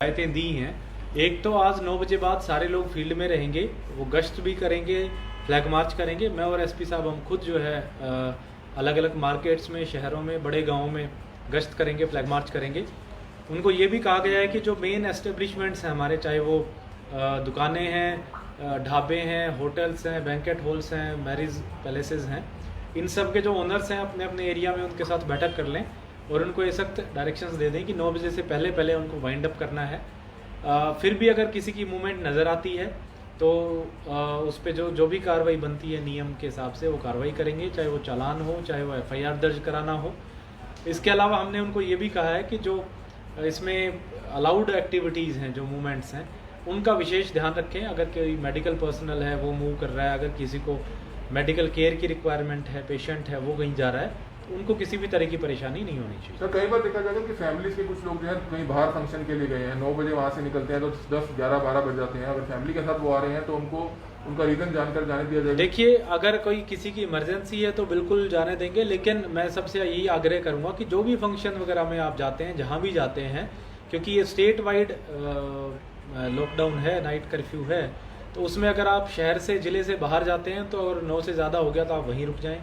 हिदायतें दी हैं। एक तो आज 9 बजे बाद सारे लोग फील्ड में रहेंगे, वो गश्त भी करेंगे, फ्लैग मार्च करेंगे। मैं और एसपी साहब हम खुद जो है अलग अलग मार्केट्स में, शहरों में, बड़े गाँवों में गश्त करेंगे, फ्लैग मार्च करेंगे। उनको ये भी कहा गया है कि जो मेन एस्टेब्लिशमेंट्स हैं हमारे, चाहे वो दुकानें हैं, ढाबे हैं, होटल्स हैं, बैंकेट हॉल्स हैं, मैरिज पैलेसेस हैं, इन सब के जो ओनर्स हैं अपने अपने एरिया में उनके साथ बैठक कर लें और उनको ये सख्त डायरेक्शंस दे दें कि 9 बजे से पहले पहले उनको वाइंड अप करना है। फिर भी अगर किसी की मूवमेंट नज़र आती है तो उस पर जो भी कार्रवाई बनती है नियम के हिसाब से वो कार्रवाई करेंगे, चाहे वो चालान हो, चाहे वो FIR दर्ज कराना हो। इसके अलावा हमने उनको ये भी कहा है कि जो इसमें अलाउड एक्टिविटीज़ हैं, जो मूवमेंट्स हैं, उनका विशेष ध्यान रखें। अगर कोई मेडिकल पर्सनल है वो मूव कर रहा है, अगर किसी को मेडिकल केयर की रिक्वायरमेंट है, पेशेंट है वो कहीं जा रहा है, तो उनको किसी भी तरह की परेशानी नहीं होनी चाहिए। सर, कई बार देखा जाता है कि फैमिलीज के कुछ लोग जो है कहीं बाहर फंक्शन के लिए गए हैं, 9 बजे वहाँ से निकलते हैं तो 10, 11, 12 बज जाते हैं। अगर फैमिली के साथ वो आ रहे हैं तो उनको उनका रीजन जानकर जाने दिया जाएगा। देखिए, अगर कोई किसी की इमरजेंसी है तो बिल्कुल जाने देंगे, लेकिन मैं सबसे यही आग्रह करूँगा कि जो भी फंक्शन वगैरह में आप जाते हैं, जहाँ भी जाते हैं, क्योंकि ये स्टेट वाइड लॉकडाउन है, नाइट कर्फ्यू है, तो उसमें अगर आप शहर से, ज़िले से बाहर जाते हैं तो अगर 9 से ज़्यादा हो गया तो आप वहीं रुक जाएं,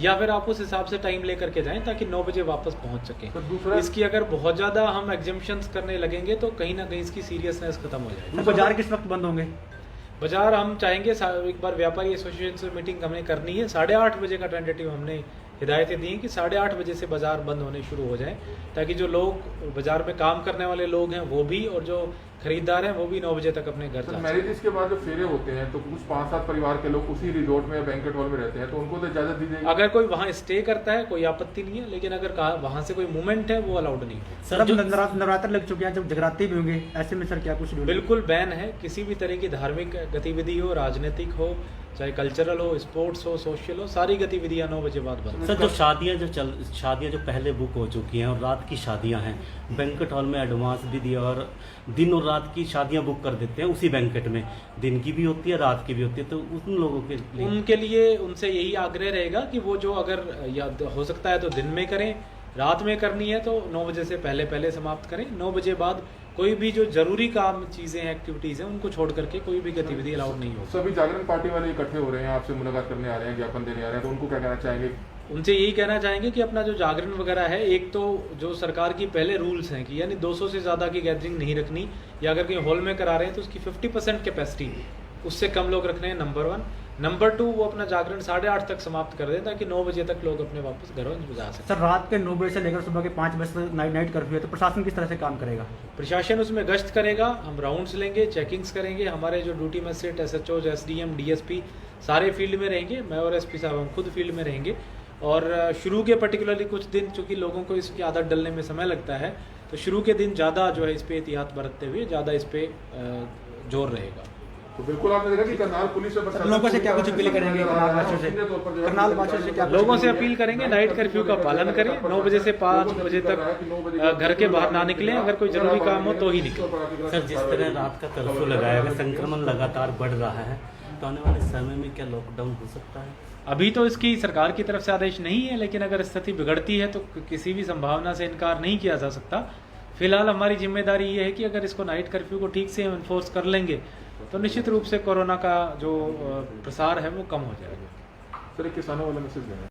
या फिर आप उस हिसाब से टाइम लेकर के जाएं ताकि 9 बजे वापस पहुंच सकें। इसकी अगर बहुत ज़्यादा हम एग्जम्पशंस करने लगेंगे तो कहीं ना कहीं इसकी सीरियसनेस खत्म हो जाएगी। बाजार किस वक्त बंद होंगे? बाजार हम चाहेंगे, एक बार व्यापारी एसोसिएशन से मीटिंग हमने करनी है, 8:30 बजे का टेंटेटिव हमने हिदायतें दी हैं कि 8:30 बजे से बाजार बंद होने शुरू हो जाएं, ताकि जो लोग बाजार में काम करने वाले लोग हैं वो भी, और जो खरीदार हैं वो भी 9 बजे तक अपने घर जा सकें। मैरिजेस के बाद जो फेरे होते हैं तो कुछ 5-7 परिवार के लोग उसी रिजॉर्ट में या बैंकेट हॉल में रहते हैं, तो उनको तो इजाजत दी जाएगी। अगर कोई वहाँ स्टे करता है कोई आपत्ति नहीं है, लेकिन अगर वहाँ से कोई मूवमेंट है वो अलाउड नहीं है। सर, जो नवरात्र लग चुके हैं, जब जगराते भी होंगे, ऐसे में सर क्या कुछ बिल्कुल बैन है। किसी भी तरह की धार्मिक गतिविधि हो, राजनीतिक हो, चाहे कल्चरल हो, स्पोर्ट्स हो, सोशल हो, सारी गतिविधियां 9 बजे बाद बंद। सर, जो शादियां जो पहले बुक हो चुकी हैं और रात की शादियां हैं, बैंकेट हॉल में एडवांस भी दिया और दिन और रात की शादियां बुक कर देते हैं उसी बैंकेट में, दिन की भी होती है, रात की भी होती है, तो उन लोगों के लिए उनसे यही आग्रह रहेगा कि वो जो अगर हो सकता है तो दिन में करें, रात में करनी है तो 9 बजे से पहले पहले समाप्त करें। 9 बजे बाद कोई भी जो जरूरी काम, चीजें, एक्टिविटीज हैं, उनको छोड़ करके कोई भी गतिविधि अलाउड नहीं होगी। सभी जागरण पार्टी वाले इकट्ठे हो रहे हैं, आपसे मुलाकात करने आ रहे हैं, ज्ञापन देने आ रहे हैं, तो उनको क्या कहना चाहेंगे? उनसे यही कहना चाहेंगे कि अपना जो जागरण वगैरह है, एक तो जो सरकार की पहले रूल्स हैं कि यानी 200 से ज़्यादा की गैदरिंग नहीं रखनी, या अगर कहीं हॉल में करा रहे हैं तो उसकी 50% कैपेसिटी, उससे कम लोग रखने हैं, नंबर 1। नंबर 2, वो अपना जागरण 8:30 तक समाप्त कर दें ताकि 9 बजे तक लोग अपने वापस घरों जा सकें। सर, रात के 9 बजे से लेकर सुबह के 5 बजे तक नाइट कर्फ्यू है, तो प्रशासन किस तरह से काम करेगा? प्रशासन उसमें गश्त करेगा, हम राउंड्स लेंगे, चेकिंग्स करेंगे, हमारे जो duty magistrate, SHOs, SDM, DSP सारे फील्ड में रहेंगे, मैं और SP साहब हम खुद फील्ड में रहेंगे। और शुरू के पर्टिकुलरली कुछ दिन, चूँकि लोगों को इसकी आदत डलने में समय लगता है, तो शुरू के दिन ज़्यादा जो है इस पर एहतियात बरतते हुए ज़्यादा इस पर जोर रहेगा। तो बिल्कुल आपने देखा कि करनाल पुलिस लोगों से क्या कुछ अपील करेंगे? करनाल वासियों से क्या लोगों से अपील करेंगे, नाइट कर्फ्यू का पालन करें, 9 बजे से 5 बजे तक घर के बाहर ना निकलें, अगर कोई जरूरी काम हो तो ही निकलें। सर, जिस तरह रात का कर्फ्यू लगाया गया, संक्रमण लगातार बढ़ रहा है, तो आने वाले समय में क्या लॉकडाउन हो सकता है? अभी तो इसकी सरकार की तरफ से आदेश नहीं है, लेकिन अगर स्थिति बिगड़ती है तो किसी भी संभावना से इनकार नहीं किया जा सकता। फिलहाल हमारी जिम्मेदारी ये है कि अगर इसको नाइट कर्फ्यू को ठीक से इन्फोर्स कर लेंगे तो निश्चित रूप से कोरोना का जो प्रसार है वो कम हो जाएगा। सर, किसानों वाला मैसेज देना है।